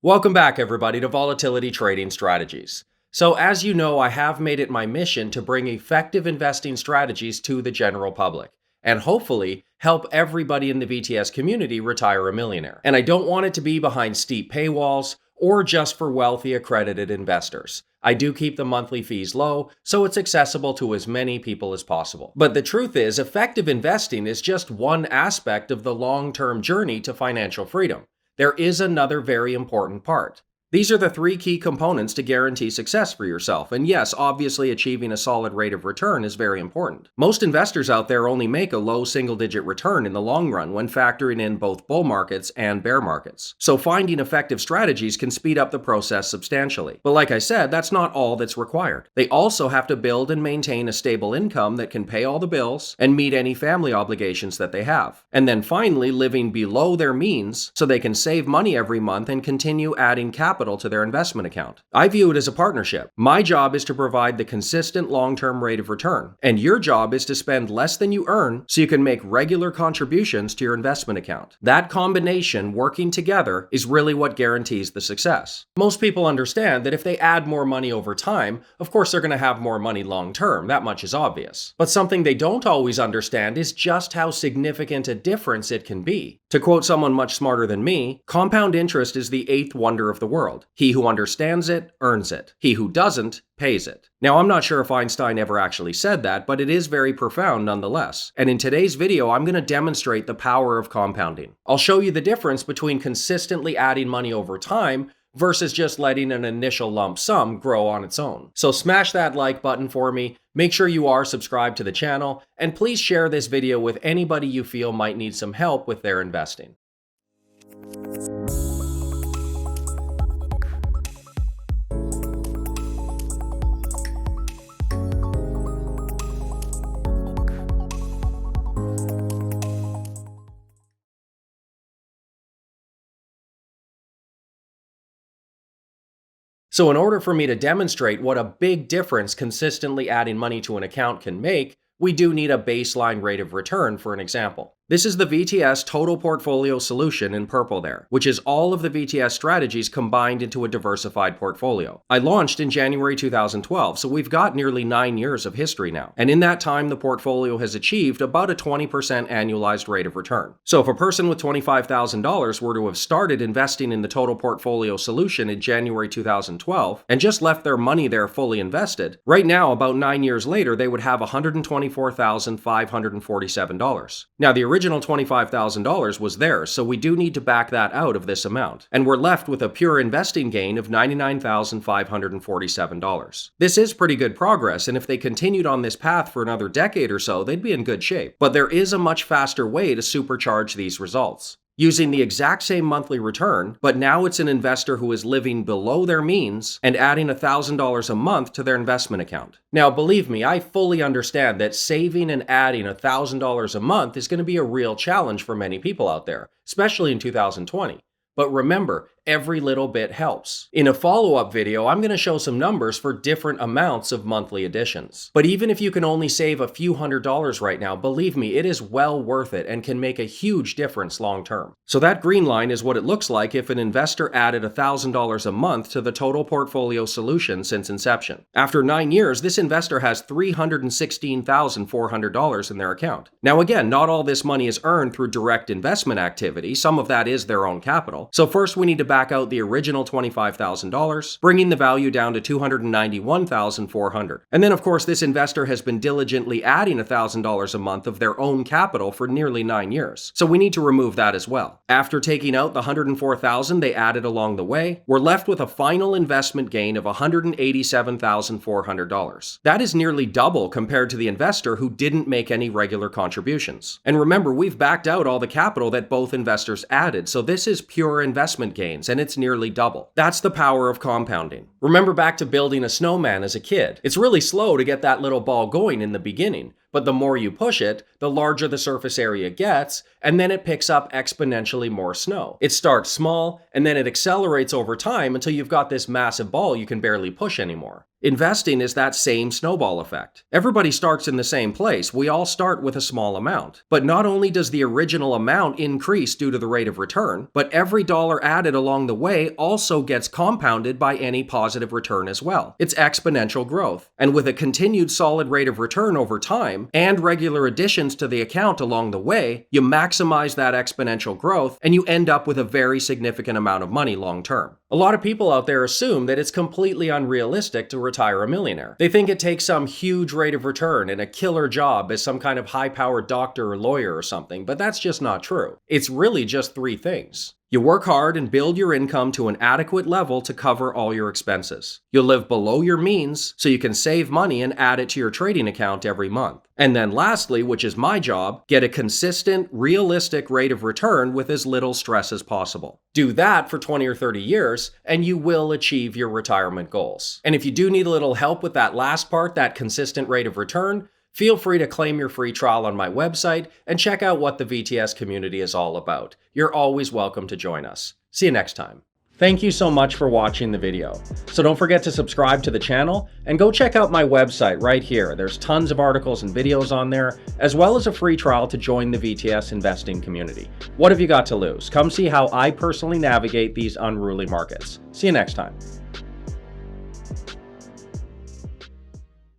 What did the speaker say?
Welcome back, everybody, to Volatility Trading Strategies. So as you know, I have made it my mission to bring effective investing strategies to the general public and hopefully help everybody in the VTS community retire a millionaire. And I don't want it to be behind steep paywalls or just for wealthy accredited investors. I do keep the monthly fees low, so it's accessible to as many people as possible. But the truth is, effective investing is just one aspect of the long-term journey to financial freedom. There is another very important part. These are the three key components to guarantee success for yourself. And yes, obviously achieving a solid rate of return is very important. Most investors out there only make a low single-digit return in the long run when factoring in both bull markets and bear markets. So finding effective strategies can speed up the process substantially. But like I said, that's not all that's required. They also have to build and maintain a stable income that can pay all the bills and meet any family obligations that they have. And then finally, living below their means so they can save money every month and continue adding capital to their investment account. I view it as a partnership. My job is to provide the consistent long-term rate of return, and your job is to spend less than you earn so you can make regular contributions to your investment account. That combination working together is really what guarantees the success. Most people understand that if they add more money over time, of course they're going to have more money long-term. That much is obvious. But something they don't always understand is just how significant a difference it can be. To quote someone much smarter than me, compound interest is the eighth wonder of the world. He who understands it, earns it. He who doesn't, pays it. Now, I'm not sure if Einstein ever actually said that, but it is very profound nonetheless. And in today's video, I'm going to demonstrate the power of compounding. I'll show you the difference between consistently adding money over time versus just letting an initial lump sum grow on its own. So smash that like button for me, make sure you are subscribed to the channel, and please share this video with anybody you feel might need some help with their investing. So in order for me to demonstrate what a big difference consistently adding money to an account can make, we do need a baseline rate of return for an example. This is the VTS Total Portfolio Solution in purple there, which is all of the VTS strategies combined into a diversified portfolio. I launched in January 2012, so we've got nearly 9 years of history now. And in that time, the portfolio has achieved about a 20% annualized rate of return. So if a person with $25,000 were to have started investing in the Total Portfolio Solution in January 2012 and just left their money there fully invested, right now, about 9 years later, they would have $124,547. Now, the original $25,000 was theirs, so we do need to back that out of this amount. And we're left with a pure investing gain of $99,547. This is pretty good progress, and if they continued on this path for another decade or so, they'd be in good shape. But there is a much faster way to supercharge these results. Using the exact same monthly return, but now it's an investor who is living below their means and adding $1,000 a month to their investment account. Now, believe me, I fully understand that saving and adding $1,000 a month is going to be a real challenge for many people out there, especially in 2020. But remember, every little bit helps. In a follow-up video, I'm going to show some numbers for different amounts of monthly additions. But even if you can only save a few $100s right now, believe me, it is well worth it and can make a huge difference long-term. So that green line is what it looks like if an investor added $1,000 a month to the Total Portfolio Solution since inception. After 9 years, this investor has $316,400 in their account. Now again, not all this money is earned through direct investment activity. Some of that is their own capital. So first we need to back out the original $25,000, bringing the value down to $291,400. And then of course this investor has been diligently adding $1,000 a month of their own capital for nearly 9 years. So we need to remove that as well. After taking out the $104,000 they added along the way, we're left with a final investment gain of $187,400. That is nearly double compared to the investor who didn't make any regular contributions. And remember, we've backed out all the capital that both investors added, so this is pure investment gains, and it's nearly double. That's the power of compounding. Remember back to building a snowman as a kid. It's really slow to get that little ball going in the beginning, But the more you push it, the larger the surface area gets, and then it picks up exponentially more snow. It starts small, and then it accelerates over time until you've got this massive ball you can barely push anymore. Investing is that same snowball effect. Everybody starts in the same place. We all start with a small amount. But not only does the original amount increase due to the rate of return, but every dollar added along the way also gets compounded by any positive return as well. It's exponential growth. And with a continued solid rate of return over time and regular additions to the account along the way, you maximize that exponential growth and you end up with a very significant amount of money long term. A lot of people out there assume that it's completely unrealistic to retire a millionaire. They think it takes some huge rate of return and a killer job as some kind of high-powered doctor or lawyer or something, but that's just not true. It's really just three things. You work hard and build your income to an adequate level to cover all your expenses. You'll live below your means so you can save money and add it to your trading account every month. And then lastly, which is my job, get a consistent, realistic rate of return with as little stress as possible. Do that for 20 or 30 years, and you will achieve your retirement goals. And if you do need a little help with that last part, that consistent rate of return, feel free to claim your free trial on my website and check out what the VTS community is all about. You're always welcome to join us. See you next time. Thank you so much for watching the video. So don't forget to subscribe to the channel and go check out my website right here. There's tons of articles and videos on there, as well as a free trial to join the VTS investing community. What have you got to lose? Come see how I personally navigate these unruly markets. See you next time.